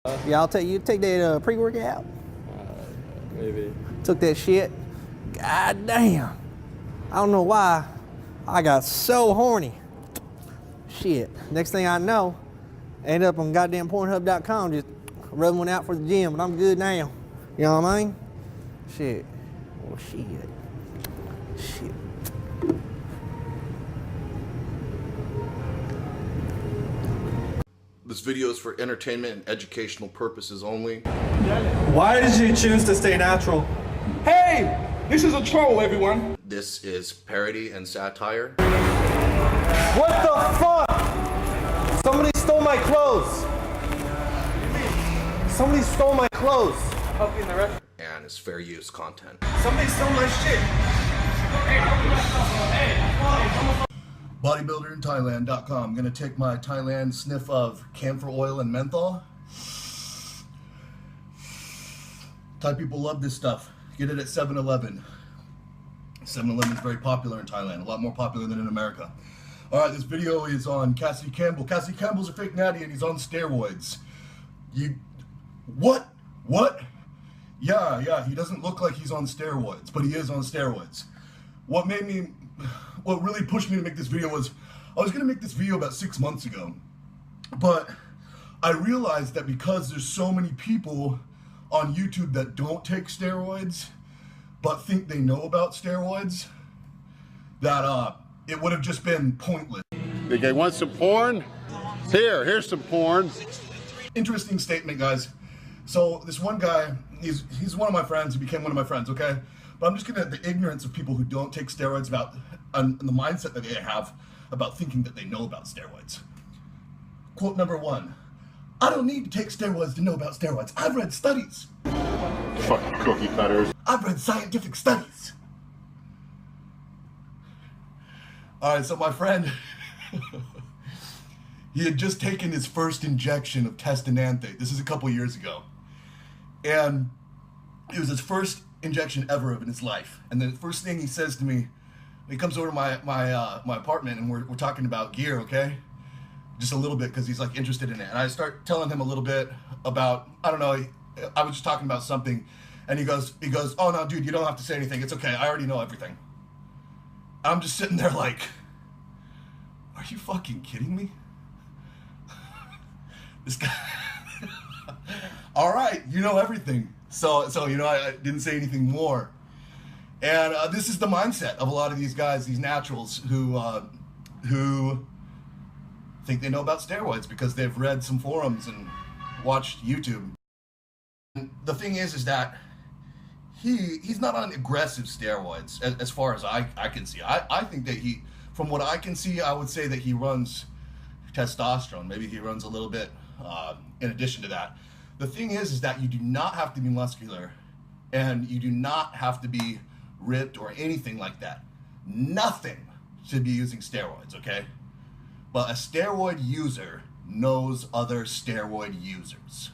Yeah, you take that pre-workout. Maybe. Took that shit. God damn. I don't know why. I got so horny. Shit. Next thing I know, I end up on goddamn Pornhub.com just rubbing one out for the gym, but I'm good now. You know what I mean? Shit. Oh shit. Shit. This video is for entertainment and educational purposes only. Why did you choose to stay natural? Hey! This is a troll, everyone. This is parody and satire. What the fuck? Somebody stole my clothes. Somebody stole my clothes. Help you in the restaurant. And is fair use content. Somebody stole my shit. Bodybuilderinthailand.com. I'm gonna take my Thailand sniff of camphor oil and menthol. Thai people love this stuff. Get it at 7-Eleven. 7-Eleven is very popular in Thailand, a lot more popular than in America. Alright, this video is on Cassie Campbell. Cassie Campbell's a fake natty and he's on steroids. What? Yeah, he doesn't look like he's on steroids, but he is on steroids. What really pushed me to make this video was, I was gonna make this video about 6 months ago, but I realized that because there's so many people on YouTube that don't take steroids, but think they know about steroids, that it would have just been pointless. Think I want some porn? Here's some porn. Interesting statement, guys. So this one guy, he's one of my friends, he became one of my friends, okay? But I'm just gonna, the ignorance of people who don't take steroids about, and the mindset that they have about thinking that they know about steroids. Quote number 1, I don't need to take steroids to know about steroids. I've read studies. Fucking cookie cutters. I've read scientific studies. Alright, so my friend, he had just taken his first injection of testananthe. This is a couple years ago. And it was his first injection ever in his life. And the first thing he says to me, he comes over to my apartment and we're talking about gear, okay? Just a little bit because he's like interested in it. And I start telling him a little bit about, I don't know, I was just talking about something. And he goes, oh no, dude, you don't have to say anything. It's okay, I already know everything. I'm just sitting there like, are you fucking kidding me? This guy, all right, you know everything. So you know, I didn't say anything more. And this is the mindset of a lot of these guys, these naturals who think they know about steroids because they've read some forums and watched YouTube. And the thing is that he's not on aggressive steroids as far as I can see. I think that from what I can see, I would say that he runs testosterone. Maybe he runs a little bit in addition to that. The thing is that you do not have to be muscular and you do not have to be ripped or anything like that. Nothing to be using steroids, okay? But a steroid user knows other steroid users.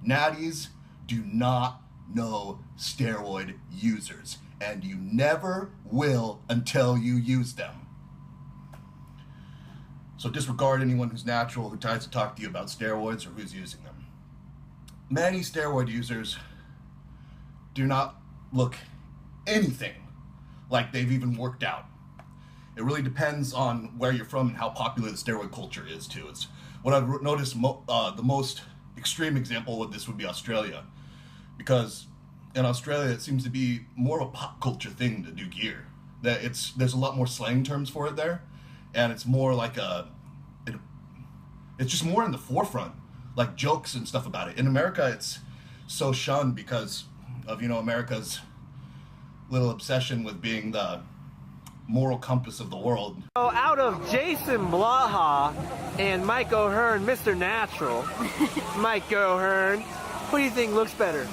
Natties do not know steroid users, and you never will until you use them. So disregard anyone who's natural who tries to talk to you about steroids or who's using them. Many steroid users do not look anything like they've even worked out. It really depends on where you're from and how popular the steroid culture is too. It's what I've noticed the most extreme example of this would be Australia, because in Australia it seems to be more of a pop culture thing to do gear. That there's a lot more slang terms for it there, and it's more like it's just more in the forefront, like jokes and stuff about it. In America, it's so shunned because of, you know, America's little obsession with being the moral compass of the world. So out of Jason Blaha and Mike O'Hearn, Mr. Natural, Mike O'Hearn, who do you think looks better?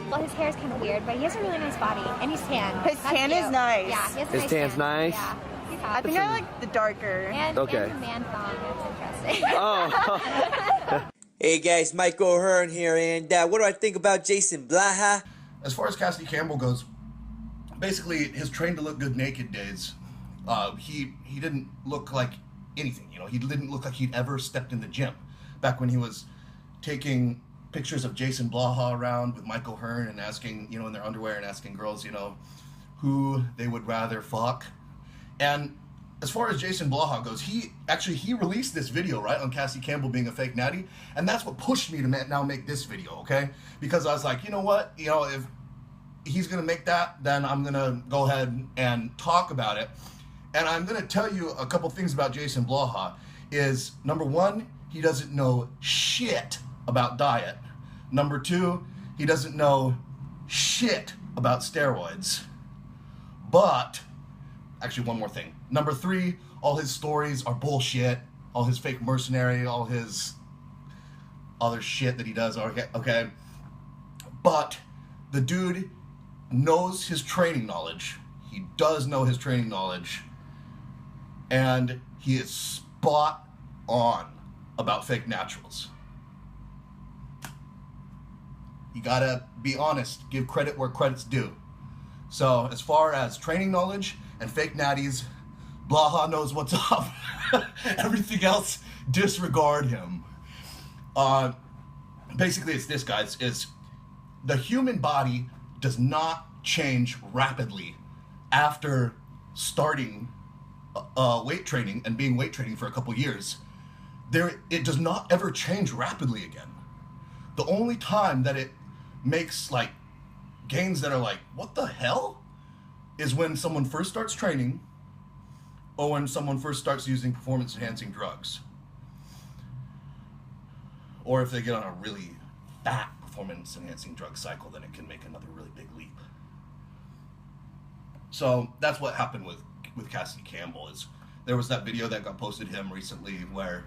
Well, his hair is kind of weird, but he has a really nice body, and he's tan. His tan is nice. Yeah, he has a His nice tan's tan. nice? Yeah, he's hot. I think I like the darker. And Okay. the man thong, that's interesting. Oh. Hey guys, Mike O'Hearn here, and what do I think about Jason Blaha? As far as Cassie Campbell goes, basically his train to look good naked days, he didn't look like anything. You know, he didn't look like he'd ever stepped in the gym. Back when he was taking pictures of Jason Blaha around with Michael Hearn and asking, you know, in their underwear and asking girls, you know, who they would rather fuck. And as far as Jason Blaha goes, he released this video, right, on Cassie Campbell being a fake natty, and that's what pushed me to now make this video, okay? Because I was like, you know what, you know, if he's gonna make that, then I'm gonna go ahead and talk about it. And I'm gonna tell you a couple things about Jason Blaha. Is number one, he doesn't know shit about diet. Number two, he doesn't know shit about steroids. But, actually one more thing. Number three, all his stories are bullshit. All his fake mercenary, all his other shit that he does, okay? But the dude knows his training knowledge. He does know his training knowledge. And he is spot on about fake naturals. You gotta be honest, give credit where credit's due. So as far as training knowledge and fake natties, Blaha knows what's up. Everything else, disregard him. Basically it's this, guys, is the human body does not change rapidly after starting weight training and being weight training for a couple years. It does not ever change rapidly again. The only time that it makes like gains that are like, what the hell, is when someone first starts training or when someone first starts using performance enhancing drugs, or if they get on a really fat performance enhancing drug cycle, then it can make another really big leap. So that's what happened with Cassie Campbell. Is there was that video that got posted to him recently where,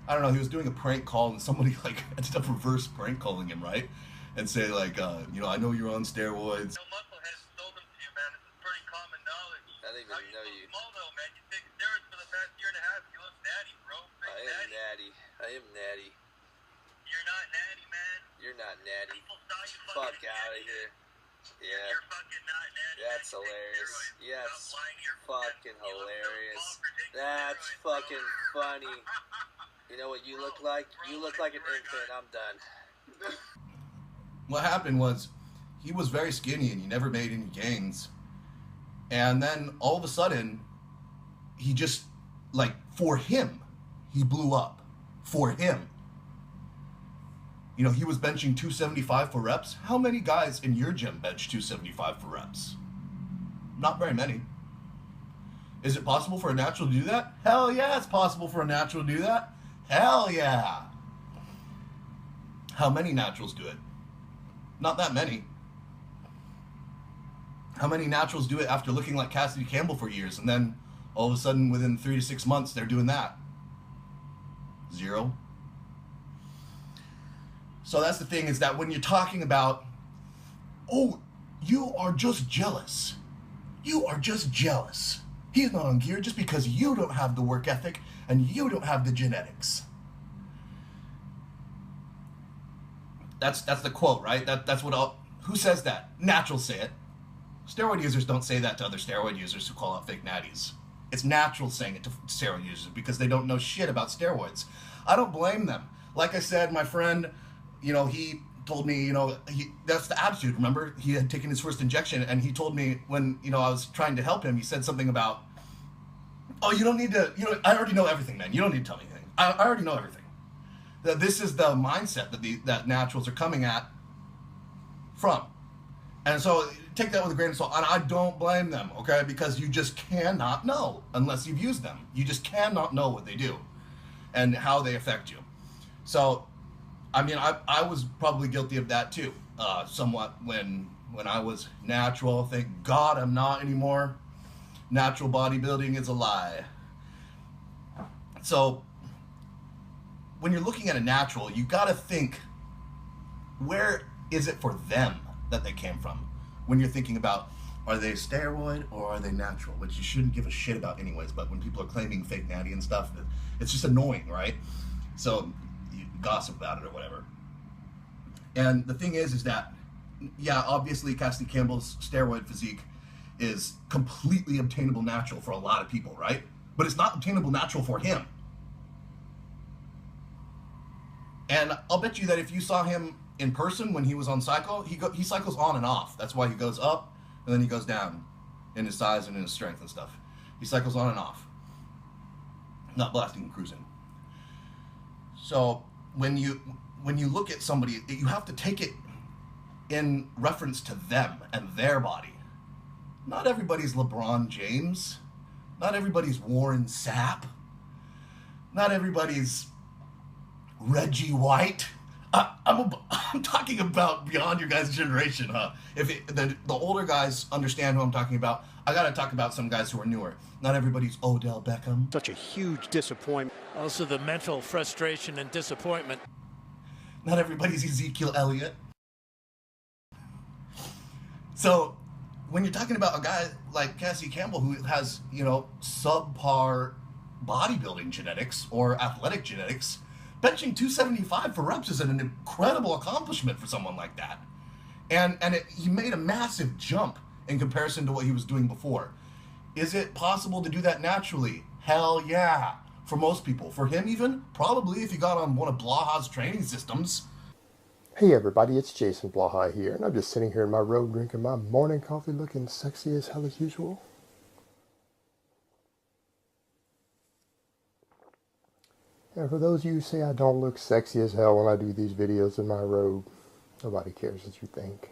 I don't know, he was doing a prank call and somebody like ended up reverse prank calling him, right? And say like, you know, I know you're on steroids. No muscle has stole them to you, man. This is pretty common knowledge. I didn't even know you. Small though, man. You take steroids for the past year and a half. You look natty, bro. I am natty. I am natty. You're not natty, man. You're not natty. People saw you Fuck fucking out of natty. here. Yeah. You're fucking not natty. That's man. You take hilarious. steroids. Yeah, Stop it's lying to your fucking friends. You look so hilarious. small for taking That's steroids, fucking bro. funny. You know what you look like? You look like an infant. I'm done. What happened was he was very skinny and he never made any gains. And then all of a sudden, he just, like, for him, he blew up. For him. You know, he was benching 275 for reps. How many guys in your gym bench 275 for reps? Not very many. Is it possible for a natural to do that? Hell yeah, it's possible for a natural to do that. Hell yeah. How many naturals do it? Not that many. How many naturals do it after looking like Cassie Campbell for years, and then all of a sudden within 3 to 6 months they're doing that? Zero. So that's the thing, is that when you're talking about, oh, you are just jealous. You are just jealous. He's not on gear just because you don't have the work ethic and you don't have the genetics. That's the quote, right? That's what who says that? Naturals say it. Steroid users don't say that to other steroid users who call out fake natties. It's naturals saying it to steroid users because they don't know shit about steroids. I don't blame them. Like I said, my friend, you know, he told me, you know, that's the attitude, remember? He had taken his first injection, and he told me when, you know, I was trying to help him, he said something about, oh, you don't need to, you know, I already know everything, man. You don't need to tell me anything. I already know everything. That this is the mindset that naturals are coming at from. And so take that with a grain of salt. And I don't blame them, okay? Because you just cannot know unless you've used them. You just cannot know what they do and how they affect you. So, I mean, I was probably guilty of that too, somewhat when I was natural. Thank God I'm not anymore. Natural bodybuilding is a lie. So, when you're looking at a natural, you gotta think, where is it for them that they came from? When you're thinking about, are they steroid or are they natural? Which you shouldn't give a shit about anyways, but when people are claiming fake natty and stuff, it's just annoying, right? So you gossip about it or whatever. And the thing is that, yeah, obviously Cassie Campbell's steroid physique is completely obtainable natural for a lot of people, right? but it's not obtainable natural for him. And I'll bet you that if you saw him in person when he was on cycle, he cycles on and off. That's why he goes up and then he goes down in his size and in his strength and stuff. He cycles on and off, not blasting and cruising. So when you look at somebody, you have to take it in reference to them and their body. Not everybody's LeBron James. Not everybody's Warren Sapp. Not everybody's Reggie White. I'm talking about beyond your guys' generation, huh? If the older guys understand who I'm talking about, I gotta talk about some guys who are newer. Not everybody's Odell Beckham. Such a huge disappointment. Also the mental frustration and disappointment. Not everybody's Ezekiel Elliott. So when you're talking about a guy like Cassie Campbell who has, you know, subpar bodybuilding genetics or athletic genetics, benching 275 for reps is an incredible accomplishment for someone like that. And he made a massive jump in comparison to what he was doing before. Is it possible to do that naturally? Hell yeah. For most people. For him even, probably if he got on one of Blaha's training systems. Hey everybody, it's Jason Blaha here, and I'm just sitting here in my robe drinking my morning coffee looking sexy as hell as usual. And for those of you who say I don't look sexy as hell when I do these videos in my robe, nobody cares what you think.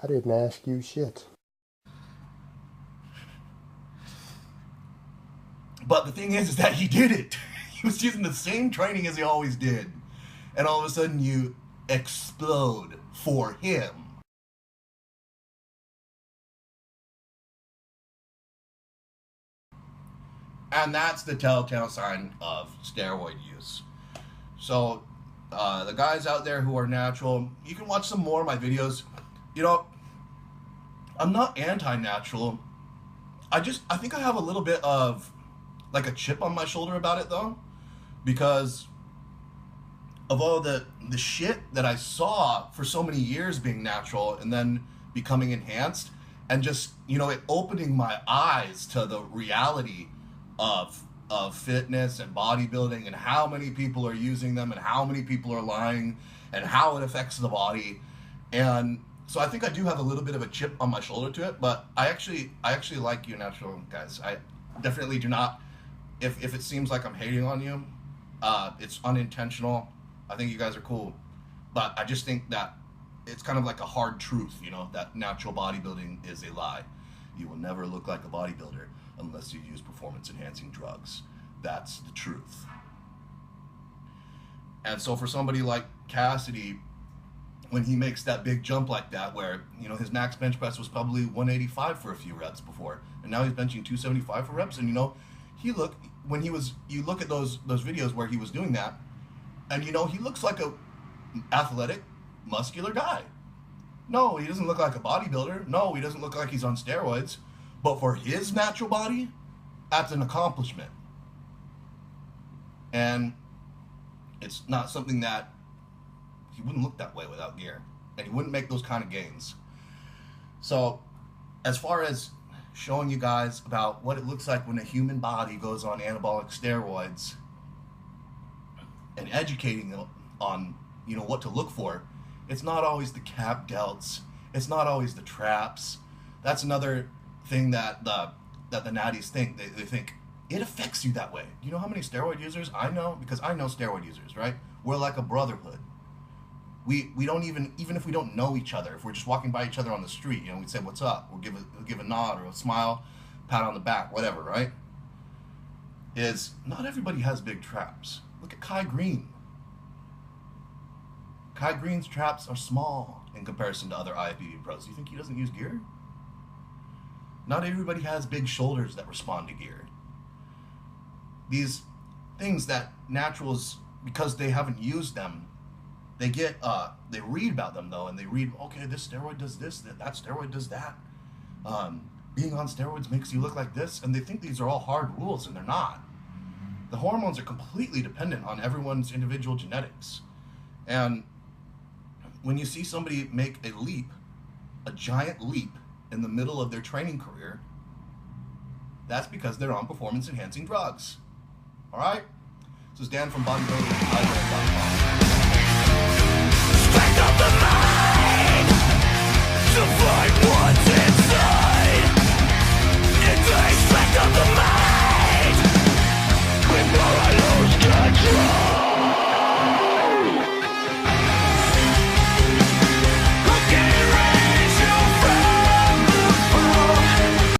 I didn't ask you shit. But the thing is that he did it. He was using the same training as he always did. And all of a sudden you explode for him. And that's the telltale sign of steroid use. So the guys out there who are natural, you can watch some more of my videos. You know, I'm not anti-natural. I think I have a little bit of like a chip on my shoulder about it though, because of all the shit that I saw for so many years being natural and then becoming enhanced, and just, you know, it opening my eyes to the reality of fitness and bodybuilding and how many people are using them and how many people are lying and how it affects the body. And so I think I do have a little bit of a chip on my shoulder to it, but I actually like you natural guys. I definitely do not, if it seems like I'm hating on you, it's unintentional. I think you guys are cool, but I just think that it's kind of like a hard truth, you know, that natural bodybuilding is a lie. You will never look like a bodybuilder unless you use performance-enhancing drugs. That's the truth. And so for somebody like Cassady, when he makes that big jump like that, where, you know, his max bench press was probably 185 for a few reps before, and now he's benching 275 for reps, and you know, you look at those videos where he was doing that, and you know, he looks like a athletic, muscular guy. No, he doesn't look like a bodybuilder. No, he doesn't look like he's on steroids. But for his natural body, that's an accomplishment. And it's not something that he wouldn't look that way without gear. And he wouldn't make those kind of gains. So, as far as showing you guys about what it looks like when a human body goes on anabolic steroids and educating them on, you know, what to look for, it's not always the cap delts. It's not always the traps. That's another thing that the natties think. They think it affects you that way. You know how many steroid users I know? Because I know steroid users, right? We're like a brotherhood. We don't even if we don't know each other, if we're just walking by each other on the street, you know, we'd say, what's up? We'll give a nod or a smile, pat on the back, whatever, right? Is not everybody has big traps. Look at Kai Green. Kai Green's traps are small in comparison to other IFBB pros. Do you think he doesn't use gear? Not everybody has big shoulders that respond to gear. These things that naturals, because they haven't used them, they read about them though, and they read, okay, this steroid does this, that steroid does that. Being on steroids makes you look like this, and they think these are all hard rules, and they're not. The hormones are completely dependent on everyone's individual genetics. And when you see somebody make a leap, a giant leap in the middle of their training career, That's because they're on performance-enhancing drugs. All right? This is Dan from Bodybuilding.